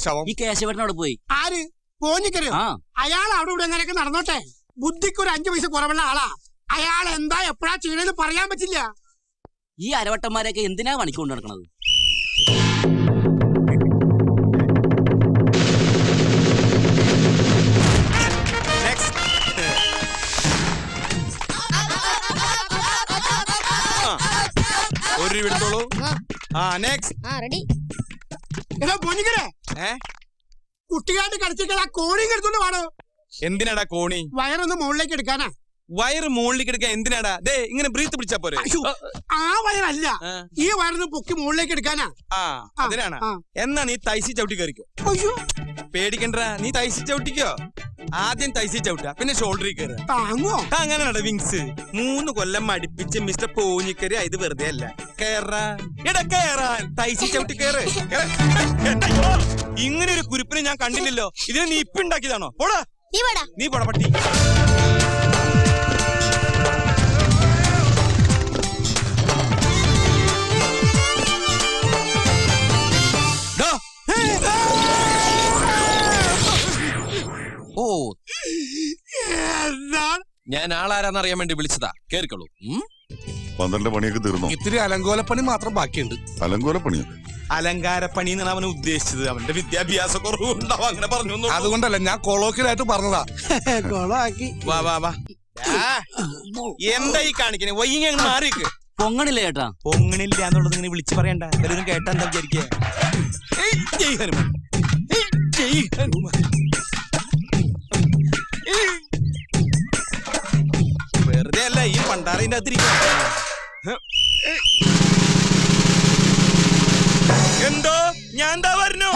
ശവം? ഈ കേശവനോട് പോയി. ആര്? പോഞ്ഞിക്കരയോ? അയാൾ അവിടെ ഇവിടെ എങ്ങനെയൊക്കെ നടന്നോട്ടെ. ബുദ്ധിക്ക് ഒരു 5 പൈസ കുറവുള്ള ആളാ. അയാൾ എന്താ എപ്പോഴാ ചെയ്യണെന്ന് പറയാൻ പറ്റില്ല. ഈ അരവട്ടന്മാരെയൊക്കെ എന്തിനാ പണിക്കൊണ്ട് നടക്കണത്? ഒരു വിടുത്തോളൂ. കുട്ടികാണ്ട് കളിച്ചിട്ട് ആ കോണി എടുത്തോണ്ട് വേണോ? എന്തിനാടാ കോണി? വയറൊന്ന് മുകളിലേക്ക് എടുക്കാനാ. വയറ് മുകളിലേക്ക് എടുക്കാൻ എന്തിനാടാ? ദേ ഇങ്ങനെ ബ്രീത്ത് പിടിച്ചാ പോരെ. ആ വയറല്ല, ഈ വയറൊന്ന് പൊക്കി മുകളിലേക്ക് എടുക്കാനാ. അതിനാണ്. എന്നാ നീ തൈസി ചവിട്ടി കയറിക്കോ. പേടിക്കണ്ട, നീ തൈസി ചവിട്ടിക്കോ. ആദ്യം തൈസി ചവിട്ട, പിന്നെ ഷോൾഡറിൽ കയറുക. അങ്ങനെയാണ് വിങ്സ്. 3 കൊല്ലം അടുപ്പിച്ച് മിസ്റ്റർ പോഞ്ഞിക്കര്. ഇത് വെറുതെ അല്ല. കേറാൻ തൈസി ചവിട്ടി കയറ്. ഇങ്ങനെ ഒരു കുരുപ്പിനെ ഞാൻ കണ്ടില്ലല്ലോ. ഇതിന് നീ ഇപ്പൊ ഉണ്ടാക്കിയതാണോ? പോടാ നീ പോടാ പട്ടി. ഓ, ഞാൻ ആളാരാന്നറിയാൻ വേണ്ടി വിളിച്ചതാ. കേറിക്കോളൂ. 12 പണിയൊക്കെ തീർന്നു. ഇത്തിരി അലങ്കോലപ്പണി മാത്രം ബാക്കിയുണ്ട്. അലങ്കോലപ്പണിയോ? അലങ്കാരപ്പണി എന്നാണ് അവന് ഉദ്ദേശിച്ചത്. അവന്റെ വിദ്യാഭ്യാസ കുറവുണ്ടാവും, അങ്ങനെ പറഞ്ഞു. അതുകൊണ്ടല്ല, ഞാൻ കൊളോക്കിലായിട്ട് പറഞ്ഞതാ. വാ വാ വാ. എന്താ ഈ കാണിക്കണേ? വൈകി അങ്ങ് മാറിക്ക്. പൊങ്ങണില്ല ചേട്ടാ. പൊങ്ങണില്ല എന്നുള്ളത് ഇങ്ങനെ വിളിച്ചു പറയണ്ട. എല്ലാവരും കേട്ടാ എന്താ വിചാരിക്കുക? ജയ് ഹനുമാൻ, ജയ് ഹനുമാൻ. വെറുതെ അല്ല ഈ പണ്ടാറിന്റെ അകത്തിരിക്കുക. എന്തോ ഞാൻ എന്താ പറഞ്ഞു?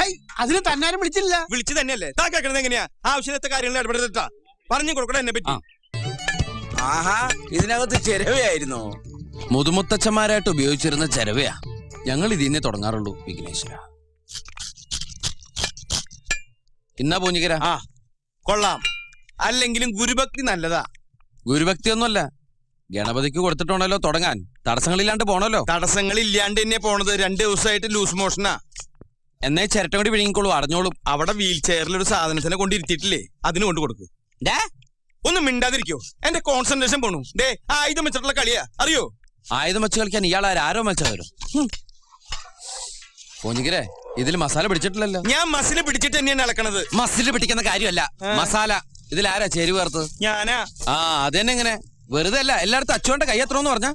അതിന് തന്നാരും വിളിച്ചില്ല. വിളിച്ചു തന്നെയല്ലേ. താ കേൾക്കണത് എങ്ങനെയാ? ആവശ്യത്തെ കാര്യങ്ങൾ ഇടപെടുത്താ പറഞ്ഞു കൊടുക്കണം എന്നെ പറ്റി. ആഹാ, ഇതിനകത്ത് ചെരവയായിരുന്നു. മുതുമുത്തച്ഛന്മാരായിട്ട് ഉപയോഗിച്ചിരുന്ന ചെരവയാ. ഞങ്ങൾ ഇതിനെ തുടങ്ങാറുള്ളൂ വിഘ്നേശ്വര. ഇന്നാ പോഞ്ഞിക്കര. കൊള്ളാം. അല്ലെങ്കിലും ഗുരുഭക്തി നല്ലതാ. ഗുരുഭക്തി ഒന്നുമല്ല, ഗണപതിക്ക് കൊടുത്തിട്ടുണ്ടല്ലോ തുടങ്ങാൻ. തടസ്സങ്ങളില്ലാണ്ട് പോണല്ലോ. തടസ്സങ്ങളില്ലാണ്ട് തന്നെ പോണത്. 2 ദിവസമായിട്ട് ലൂസ് മോഷനാ. എന്നേ ചിരട്ട കൂടി വിഴുങ്ങിക്കോളൂ, അടഞ്ഞോളും. അവിടെ വീൽ ചെയറിലൊരു സാധനത്തിനെ കൊണ്ടിരുത്തിയിട്ടില്ലേ, അതിന് കൊണ്ട് കൊടുക്കും. ഒന്നും മിണ്ടാതിരിക്കോ, എന്റെ കോൺസെൻട്രേഷൻ പോണു. ദേ ആയുധം വെച്ചിട്ടുള്ള കളിയാ, അറിയോ? ആയുധം വെച്ച് കളിക്കാൻ ഇയാളാരോ മത്സരം. പോഞ്ഞിക്കരെ, ഇതിൽ മസാല പിടിച്ചിട്ടില്ലല്ലോ. ഞാൻ മസില് പിടിച്ചിട്ട് തന്നെയാണ് ഇളക്കണത്. മസില് പിടിക്കുന്ന കാര്യമല്ല, മസാല. ഇതിലാരാ ചേരുവ ചേർത്തത്? ഞാനാ. അതെന്നെ. എങ്ങനെ വെറുതെ അല്ല, എല്ലായിടത്തും അച്ചുവന്റെ കൈ എത്രയെന്ന് പറഞ്ഞാ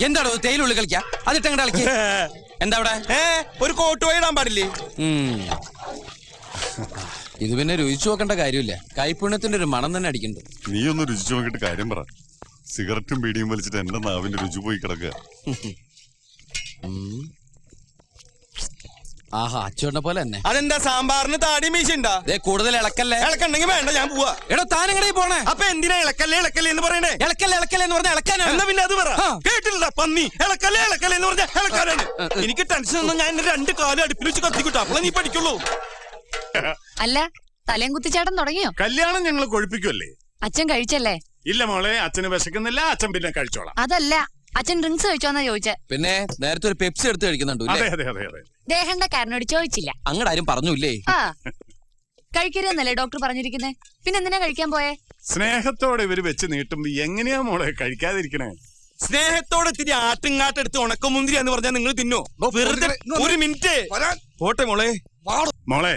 എന്താണോ തേയിലുള്ളിൽ കളിക്കാ? അതിട്ടങ്ങടെ കളിക്ക. എന്താ അവിടെ ഒരു കോട്ട് ഇടാൻ പാടില്ലേ? ഇത് പിന്നെ രുചിച്ചു നോക്കേണ്ട കാര്യമില്ല. കൈപ്പുണ്യത്തിന്റെ ഒരു മണം തന്നെ അടിക്കുന്നുണ്ട്. നീ ഒന്ന് രുചിച്ചു നോക്കിട്ട് കാര്യം പറ. സിഗരറ്റും ബീഡിയും വലിച്ചിട്ട് എന്റെ നാവിന്റെ രുചി പോയി കിടക്കുക. ആഹാ, അച്ചുവന്റെ പോലെ തന്നെ. അതെന്താ സാമ്പാറിന് താടി മീശുണ്ടാ? കൂടുതൽ ഇളക്കല്ലേ. ഇളക്കണ്ടെങ്കിൽ വേണ്ട, ഞാൻ പോവാ. എടോ താനെങ്ങനെ പോണേ? അപ്പൊ എന്തിനാ ഇളക്കല്ലേ എന്ന് പറയണേ? ഇളക്കല്ലേ എന്ന് പറഞ്ഞാൽ ഇളക്കാനാ. എന്നാ പിന്നെ അത് പറ. കേട്ടില്ല പന്നി. ഇളക്കല്ലേ എന്ന് പറഞ്ഞാൽ ഇളക്കാനാണ്. എനിക്ക് ടെൻഷൻ ഒന്നും. ഞാൻ 2 കാലം അടുപ്പിൽ വെച്ച് കത്തിക്കിട്ടു. അപ്പൊ നീ പഠിക്കുള്ളൂ. അല്ല, തലയും കുത്തിച്ചാട്ടം തുടങ്ങിയോ? കല്യാണം ഞങ്ങൾ കൊഴിപ്പിക്കുമല്ലേ? അച്ഛൻ കഴിച്ചല്ലേ? ഇല്ല മോളെ, അച്ഛന് വിശക്കുന്നില്ല. അച്ഛൻ പിന്നെ കഴിച്ചോളാം. അതല്ല, അച്ഛൻ ഡ്രിങ്ക്സ് കഴിച്ചോന്നാ ചോദിച്ചേ. പിന്നെ നേരത്തെ ഒരു പെപ്സി എടുത്ത് കഴിക്കുന്നുണ്ട്. ദേഹണ്ട കാരനോട് ചോദിച്ചില്ല. അങ്ങടെ ആരും പറഞ്ഞില്ലേ? കഴിക്കരുതെന്നല്ലേ ഡോക്ടർ പറഞ്ഞിരിക്കുന്നേ? പിന്നെ എന്തിനാ കഴിക്കാൻ പോയേ? സ്നേഹത്തോടെ ഇവര് വെച്ച് നീട്ടുമ്പോ എങ്ങനെയാ മോളെ കഴിക്കാതിരിക്കണേ? സ്നേഹത്തോടെ ഇത്തിരി ആട്ടുംകാട്ടെടുത്ത് ഉണക്കമുന്തിരി എന്ന് പറഞ്ഞാൽ നിങ്ങൾ തിന്നോ? വെറുതെ ഒരു മിനിറ്റ് പോട്ടെ മോളെ. മോളെ,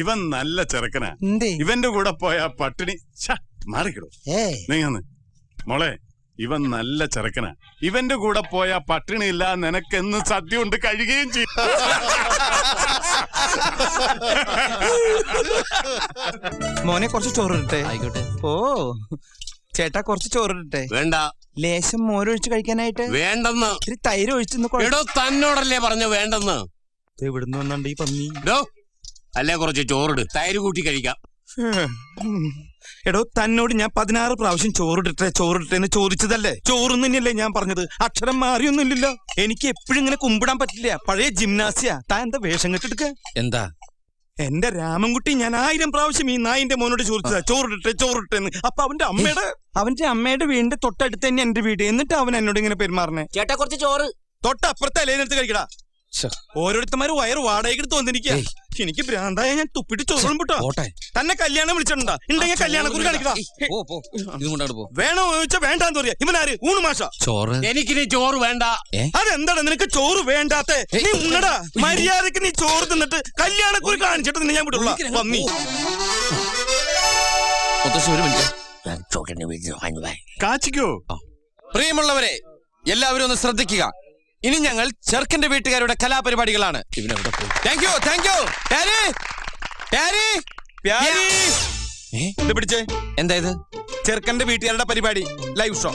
ഇവൻ നല്ല ചെറുക്കനാ. ഇവന്റെ കൂടെ പോയ പട്ടിണി മാറിക്കിടും. നീങ്ങന്ന് മോളെ, ഇവൻ നല്ല ചെറുക്കനാ. ഇവന്റെ കൂടെ പോയ പട്ടിണി ഇല്ല. നിനക്കെന്ന് സദ്യ കൊണ്ട് കഴിയുകയും ചെയ്യും. മോനെ കുറച്ച് ചോറിട്ടെ. ആയിക്കോട്ടെ. ഓ ചേട്ടാ, കുറച്ച് ചോറിട്ടെ. വേണ്ട. ലേശം മോരൊഴിച്ച് കഴിക്കാനായിട്ട്. വേണ്ടെന്ന്. ഇത്തിരി തൈര് ഒഴിച്ച്. തന്നോടല്ലേ പറഞ്ഞു വേണ്ടെന്ന്. എവിടുന്ന് വന്നുണ്ട് ഈ പന്നി? അല്ലേ കുറച്ച് ചോറിട്, തൈര് കൂട്ടി കഴിക്കാം. എടോ, തന്നോട് ഞാൻ 16 പ്രാവശ്യം ചോറിട്ടെ എന്ന് ചോദിച്ചതല്ലേ? ചോറും തന്നെയല്ലേ ഞാൻ പറഞ്ഞത്. അക്ഷരം മാറിയൊന്നുമില്ലല്ലോ. എനിക്ക് എപ്പോഴും ഇങ്ങനെ കുമ്പിടാൻ പറ്റില്ല. പഴയ ജിംനാസിയാ. താൻ എന്താ വേഷം കെട്ടെടുക്ക? എന്താ? എന്റെ രാമൻകുട്ടി ഞാൻ 1000 പ്രാവശ്യം ഈ നായിന്റെ മോനോട് ചോദിച്ചതാ ചോറിട്ടെന്ന്. അപ്പൊ അവന്റെ അമ്മയുടെ വീടിന്റെ തൊട്ടടുത്ത് തന്നെ എന്റെ വീട്. എന്നിട്ട് അവൻ എന്നോട് ഇങ്ങനെ പെരുമാറണേ. ചേട്ടാ കുറച്ച് ചോറ്. തൊട്ടപ്പുറത്തെ അലേനെടുത്ത് കഴിക്കടാ. ഓരോരുത്തന്മാര് വയറ് വാടകയ്ക്ക് എടുത്ത് വന്നിരിക്കുക. എനിക്ക് ഭ്രാന്തായ ഞാൻ തുപ്പിട്ട് ചോറും പൊട്ടോ. പോട്ടെ. തന്നെ കല്യാണം വിളിച്ചിട്ടുണ്ടാ? ഉണ്ടെങ്കിൽ കല്യാണക്കുറി കാണിക്കടാ. ഇതും കൊണ്ടാണ് പോ. വേണോ ചോദിച്ചാ വേണ്ടാന്ന് പറയാ. ഇവനാര്? ഊണ് മാഷ. ചോറ് എനിക്കിനി ചോറ് വേണ്ട. അതെന്താടാ നിനക്ക് ചോറ് വേണ്ടാത്തെ? നീ ഉണ്ണടാ. മര്യാദക്ക് നീ ചോറ് തിന്നിട്ട് കല്യാണക്കുറി കാണിച്ചിട്ട് നിന്നെ ഞാൻ വിടുള്ള. പന്നി. മുത്തശ്ശി ഒരു മിനിറ്റ്. കാച്ചിക്കോ. പ്രിയമുള്ളവരെ, എല്ലാവരും ഒന്ന് ശ്രദ്ധിക്കുക. ഇനി ഞങ്ങൾ ചെറുക്കന്റെ വീട്ടുകാരുടെ കലാപരിപാടികളാണ്. Thank you, thank you. ഇത് പിടിച്ചേ. എന്താ ഇത്? ചെറുക്കന്റെ വീട്ടുകാരുടെ പരിപാടി. Live show,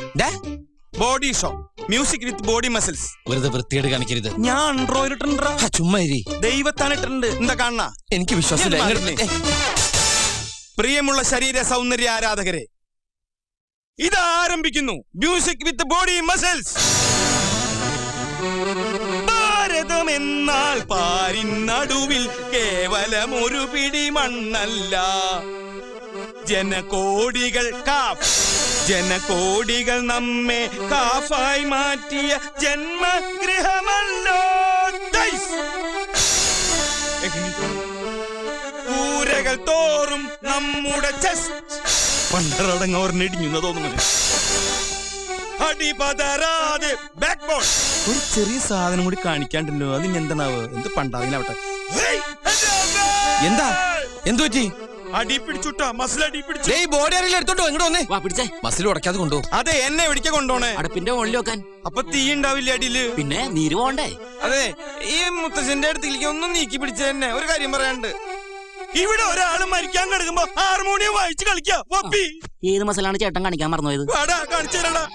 body show, music with body muscles. വെറുതെ വൃത്തിയേട് കാണിക്കരുത്. ഞാൻ ആൻഡ്രോയിഡ് ഇട്ടുണ്ടാ. ചുമ്മാ ഇരി. ദൈവത്താണ് ഇട്ടിട്ടുണ്ട്. എന്താ കാണണ? എനിക്ക് വിശ്വാസമില്ല. പ്രിയമുള്ള ശരീര സൗന്ദര്യ ആരാധകരെ, ഇത് ആരംഭിക്കുന്നു മ്യൂസിക് വിത്ത് ബോഡി മസിൽസ്. ഭാരതം എന്നാൽ പാരിനടുവിൽ കേവലം ഒരു പിടി മണ്ണല്ല. ജനകോടികൾ ജനകോടികൾ നമ്മെ കാഫായി മാറ്റിയ ജന്മഗൃഹമല്ലോ. കൂരകൾ തോറും നമ്മുടെ ചെസ്റ്റ് പണ്ടറടങ്ങോർന്നിടിഞ്ഞു തോന്നുന്നു. അടിപതരാതെ ബാക്ക് ബോൺ. ഒരു ചെറിയ സാധനം കൂടി കാണിക്കാണ്ടല്ലോ. അതിന് എന്താണാവ്? എന്ത് പണ്ടാവിലാവട്ടെ. എന്താ? എന്തു പറ്റി? അടി പിടിച്ചുട്ടാ. മസിൽ അടി പിടിച്ചു. ബോഡി ആരെങ്കിലും എടുത്തോണ്ടോ? ഇങ്ങോട്ട് വന്നേ. വാ പിടിച്ചേ. മസിൽ ഉടക്കാതെ കൊണ്ടോ. അതെ, എന്നെ എവിടേക്കാ കൊണ്ടോണേ? അടുപ്പിന്റെ മുകളിൽ വെക്കാൻ. അപ്പൊ തീ ഉണ്ടാവില്ല അടിയില്? പിന്നെ നീര് പോണ്ടേ? അതെ, ഈ മുത്തശ്ശന്റെ അടുത്തേക്ക് ഒന്നും നീക്കി പിടിച്ച തന്നെ. ഒരു കാര്യം പറയാണ്ട്, ഇവിടെ ഒരാള് മരിക്കാൻ കിടക്കുമ്പോ ഹാർമോണിയം വായിച്ച് കളിക്കാ. ഏത് മസിലാണ് ചേട്ടൻ കാണിക്കാൻ മറന്നുപോയത്? കാണിച്ചു തരാടാ.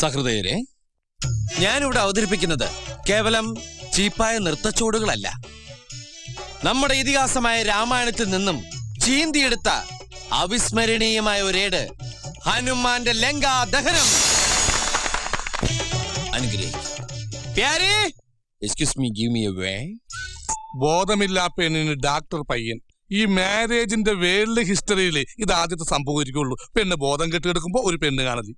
സഹൃദയരെ, ഞാനിവിടെ അവതരിപ്പിക്കുന്നത് കേവലം ചീപ്പായ നൃത്തച്ചോടുകളല്ല. നമ്മുടെ ഇതിഹാസമായ രാമായണത്തിൽ നിന്നും ചീന്തിയെടുത്ത അവിസ്മരണീയമായ ഒരേട്, ഹനുമാന്റെ ലങ്കാ ദഹനം. ബോധമില്ലാ പെണ്ണിന് ഡാക്ടർ പയ്യൻ. ഈ മാരേജിന്റെ വേൾഡ് ഹിസ്റ്ററിയിൽ ഇത് ആദ്യത്തെ സംഭവിക്കുള്ളൂ. പെണ്ണ് ബോധം കെട്ടിയെടുക്കുമ്പോ ഒരു പെണ്ണ് കാണലി.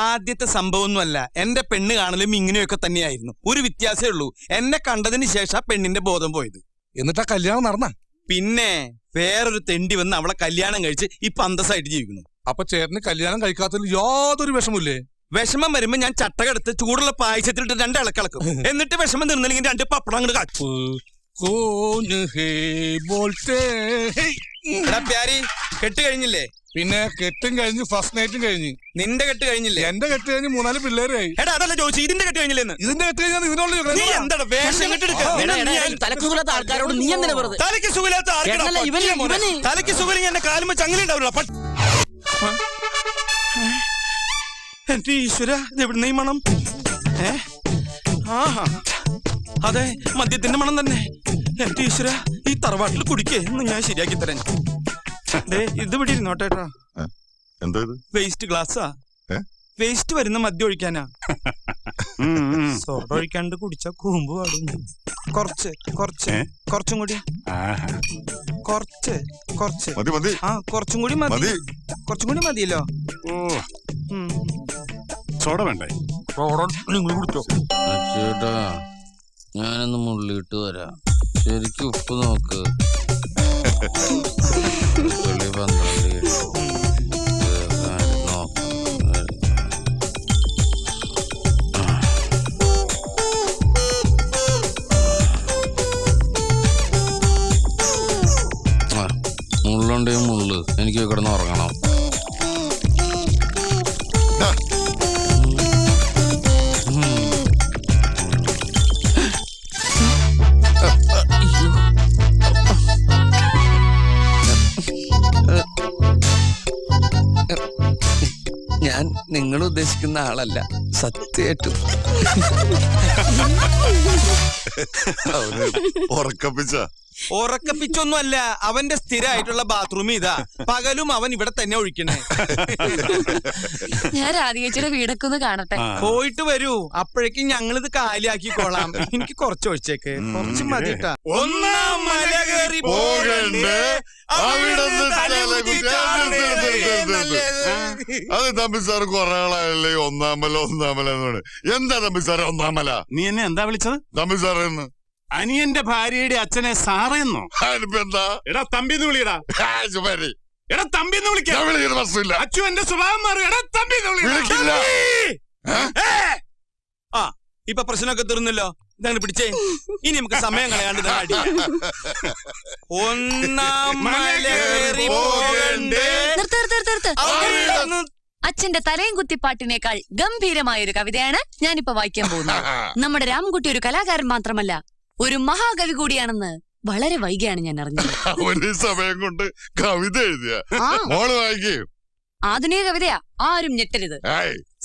ആദ്യത്തെ സംഭവമൊന്നുമല്ല. എന്റെ പെണ്ണ് കാണലും ഇങ്ങനെയൊക്കെ തന്നെയായിരുന്നു. ഒരു വ്യത്യാസമേ ഉള്ളൂ. എന്നെ കണ്ടതിന് ശേഷം പെണ്ണിന്റെ ബോധം പോയത്. എന്നിട്ടാ കല്യാണം നടന്ന? പിന്നെ വേറൊരു തെണ്ടി വന്ന് അവളെ കല്യാണം കഴിച്ച് ഇപ്പൊ അന്തസ്സായിട്ട് ജീവിക്കുന്നു. അപ്പൊ ചേട്ടന് കല്യാണം കഴിക്കാത്തതിൽ യാതൊരു വിഷമില്ലേ? വിഷമം വരുമ്പോ ഞാൻ ചട്ടകെടുത്ത് ചൂടുള്ള പായസത്തിലിട്ട് 2 ഇളക്കിളക്കും. എന്നിട്ട് വിഷമം തീർന്നില്ലെങ്കിൽ 2 പപ്പടം അങ്ങോട്ട് കാച്ചു. പ്യാരി, കെട്ട് കഴിഞ്ഞില്ലേ? പിന്നെ കെട്ടും കഴിഞ്ഞ് ഫസ്റ്റ് നൈറ്റും കഴിഞ്ഞ്. നിന്റെ കെട്ട് കഴിഞ്ഞില്ലേ? എന്റെ കെട്ട് കഴിഞ്ഞ് 3-4 പിള്ളേരായി. എടാ അതല്ല ചോദിച്ചു, ഇതിന്റെ കെട്ട് കഴിഞ്ഞില്ലെന്ന്. ഇതിന്റെ കെട്ട് കഴിഞ്ഞാൽ ഇതിനോട് നീ എന്താ വേഷം തലക്ക് സുഖമില്ലാത്ത ആൾക്കാരോട് നീ എന്തിനാ വെറുതെ? തലയ്ക്ക് സുഖമില്ലാത്ത തലയ്ക്ക് സുഖം എന്റെ കാലുമ്പോ ചങ്ങലുണ്ടാവില്ല. എന്റെ ഈശ്വര, ഇത് എവിടുന്ന ഈ മണം? ആഹാ, അതെ, മദ്യത്തിന്റെ മണം തന്നെ. എന്റെ ഈശ്വര, ഈ തറവാട്ടിൽ കുടിക്കേ എന്ന് ഞാൻ ശരിയാക്കി തരാൻ. ഇത് ഇവിടെ ഇരുന്നോട്ടേട്ടാ. എന്താ വേസ്റ്റ് ഗ്ലാസ്സാ. വേസ്റ്റ് വരുന്ന മദ്യം ഒഴിക്കാനാ. സോഡ ഒഴിക്കാണ്ട് കുടിച്ച കൂമ്പ് പാടും. കുറച്ചും കൂടി. കുറച്ചും കൂടി മതി. കുറച്ചും കൂടി മതിയല്ലോ. സോഡ വേണ്ടേ? നിങ്ങൾ കുടിച്ചോ. ചേട്ടാ, ഞാനൊന്ന് മുള്ളിട്ട് വരാം. ശരിക്കും ഉപ്പ് നോക്ക്. മുള്ളുണ്ടേ മുള്ളു. എനിക്ക് കിടന്ന് ഉറങ്ങണം. ഞാൻ നിങ്ങൾ ഉദ്ദേശിക്കുന്ന ആളല്ല, സത്യമായിട്ടും. ഉറക്കപ്പിച്ചൊന്നുമല്ല, അവന്റെ സ്ഥിരമായിട്ടുള്ള ബാത്റൂം ഇതാ. പകലും അവൻ ഇവിടെ തന്നെ ഒഴിക്കണേ. ഞാൻ രാധികച്ചിയുടെ വീടൊക്കെ ഒന്ന് കാണട്ടെ. പോയിട്ട് വരൂ, അപ്പോഴേക്കും ഞങ്ങളിത് കാലിയാക്കിക്കോളാം. എനിക്ക് കുറച്ച് ഒഴിച്ചേക്ക്, കുറച്ച് മതിട്ടാ. ഒന്നാം മല കയറി പോകണ്ടേ, അത് തമ്പി സാർ കുറെ ആളായല്ലേ ഒന്നാമല. എന്താ തമ്പി സാറേ ഒന്നാമല? നീ എന്നെ എന്താ വിളിച്ചത്? തമ്പി സാറേന്ന്. അനിയന്റെ ഭാര്യയുടെ അച്ഛനെ സാറേന്നോ? അതിനിപ്പോ എന്താ എടാ തമ്പിന്ന് വിളിയടാ. ചുമ്മാരി എടാ തമ്പിന്ന് വിളിക്കാം. ഞാൻ വിളിക്കുന്ന പ്രശ്നമില്ല. അച്ചു എന്റെ സ്വഭാവം മാറും. എടാ തമ്പിന്ന് വിളിക്കില്ല. ആ ഇപ്പൊ പ്രശ്നമൊക്കെ തീർന്നല്ലോ. ഇതാണ് പിടിച്ചേ. ഇനി നമുക്ക് സമയം കളയാണ്ട് ഇതാ അടിക്കാം. ഒന്നാം മലയേറി പോകണ്ടേ. നിർത്ത്. അച്ഛന്റെ തലയും കുത്തിപ്പാട്ടിനേക്കാൾ ഗംഭീരമായ ഒരു കവിതയാണ് ഞാനിപ്പോ വായിക്കാൻ പോകുന്നത്. നമ്മുടെ രാമൻകുട്ടി ഒരു കലാകാരൻ മാത്രമല്ല, ഒരു മഹാകവി കൂടിയാണെന്ന് വളരെ വൈകിയാണ് ഞാൻ അറിഞ്ഞത്. ഒരു സമയം കൊണ്ട് കവിത എഴുതിയ ആ, മോള് വായിക്കേ. ആധുനിക കവിതയാ, ആരും ഞെട്ടരുത്.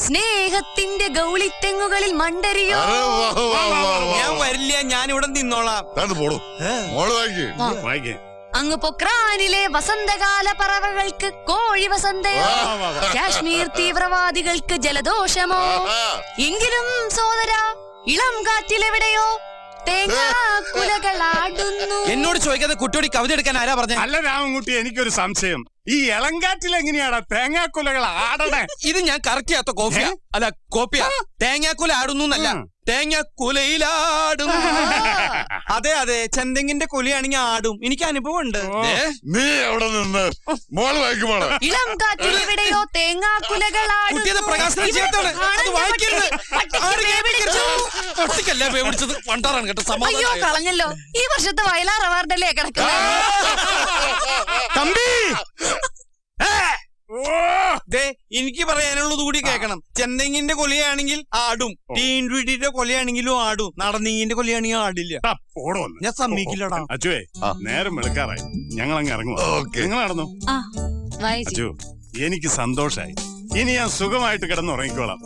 സ്നേഹത്തിന്റെ ഗൗളിത്തെങ്ങുകളിൽ മണ്ടരിയോ. ഞാൻ വരില്ല, ഞാൻ ഇവിടെ നിന്നോളാം. പോടും മോള് വായിക്കേ. വായിക്കേ. അങ്ങ് പൊക്രാനിലെ വസന്തകാല പറവകൾക്ക് കോഴി വസന്തയോ, കാശ്മീർ തീവ്രവാദികൾക്ക് ജലദോഷമോ. എങ്കിലും സോദര ഇളം കാറ്റിലെവിടെയോ തേങ്ങാക്കുലകളാടുന്നു. എന്നോട് ചോദിക്കാതെ കുട്ടിയോട് കവിത എടുക്കാൻ ആരാ പറഞ്ഞേ? അല്ല രാമൻകുട്ടി, എനിക്കൊരു സംശയം. ഈ ഇളങ്കാറ്റിൽ എങ്ങനെയാടാ തേങ്ങാക്കുലകൾ ആടണേ? ഇത് ഞാൻ കറക്റ്റ് ചെയ്യാത്ത കോഫിയാ, അല്ല കോപ്പിയാ. തേങ്ങാക്കുല ആടുന്നു എന്നല്ല, തേങ്ങാക്കുലയിലാടുന്നു. അതെ ചെന്തെങ്ങിന്റെ കൊലിയാണെങ്കിൽ ആടും. എനിക്ക് അനുഭവം ഉണ്ട്. നീ എവിടെ നിന്ന് മോള് വായിക്കും മോളെ. ഇളം കാറ്റിലെവിടെയോ തേങ്ങാക്കുലകളാടുന്നു. കുട്ടിയത് പ്രകാശനം ചെയ്യാത്തതാണ്. അത് വായിക്കരുത്. ഒട്ടിക്കല്ലേ പേടിച്ചത് പണ്ടാറാണ് കേട്ടോ. അയ്യോ സമാധാനം. കളഞ്ഞല്ലോ. ഈ വർഷത്തെ വയലാർ അവാർഡല്ലേ കിടക്കുന്നത്. തമ്പി ദേ എനിക്ക് പറയാനുള്ളത് കൂടി കേക്കണം. ചെന്തെങ്ങിന്റെ കൊലയാണെങ്കിൽ ആടും, ടീൻഡുവിന്റെ കൊലയാണെങ്കിലും ആടും, നടന്നീങ്ങിന്റെ കൊലയാണെങ്കിൽ ആടില്ല. പോടോ ഒന്ന്. ഞാൻ സമ്മതിക്കില്ലടാ. അച്ചുവേ, നേരം വെളുക്കാറായി. ഞങ്ങൾ അങ്ങ് ഇറങ്ങും. നിങ്ങൾ നടന്നു. ആ, വായിച്ചു. അച്ചു, എനിക്ക് സന്തോഷായി. ഇനി ഞാൻ സുഖമായിട്ട് കിടന്നുറങ്ങിക്കോളാം.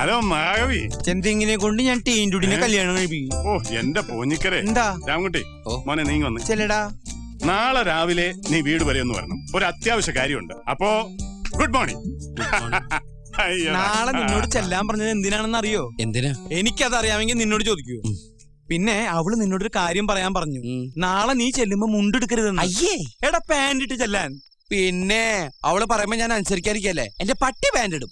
ഹലോ മഹാകവി. ചെന്തെങ്ങിനെ കൊണ്ട് ഞാൻ ടീൻഡുടിനെ കല്യാണം കഴിപ്പിക്കും. ഓ എന്റെ പോഞ്ഞിക്കരെ. എന്താ രാമൻകുട്ടി, മോനെ നീങ്ങി വന്ന്. ചെല്ലടാ. നാളെ രാവിലെ നീ വീട് വരെ ഒന്ന് വരണം. ഒരു അത്യാവശ്യ കാര്യമുണ്ട്. അപ്പോ ഗുഡ് മോർണിംഗ്. നാളെ നിന്നോട് ചെല്ലാൻ പറഞ്ഞത് എന്തിനാണെന്ന് അറിയോ? എന്തിനാ? എനിക്കത് അറിയാമെങ്കിൽ നിന്നോട് ചോദിക്കൂ. പിന്നെ അവള് നിന്നോടൊരു കാര്യം പറയാൻ പറഞ്ഞു. നാളെ നീ ചെല്ലുമ്പോ മുണ്ടെടുക്കരുതെന്ന്. അയ്യേ, എടാ പാന്റ് ഇട്ട് ചെല്ലാൻ. പിന്നെ അവള് പറയുമ്പോ ഞാൻ അനുസരിക്കാതിരിക്കല്ലേ. എന്റെ പട്ടി പാൻറ് ഇടും.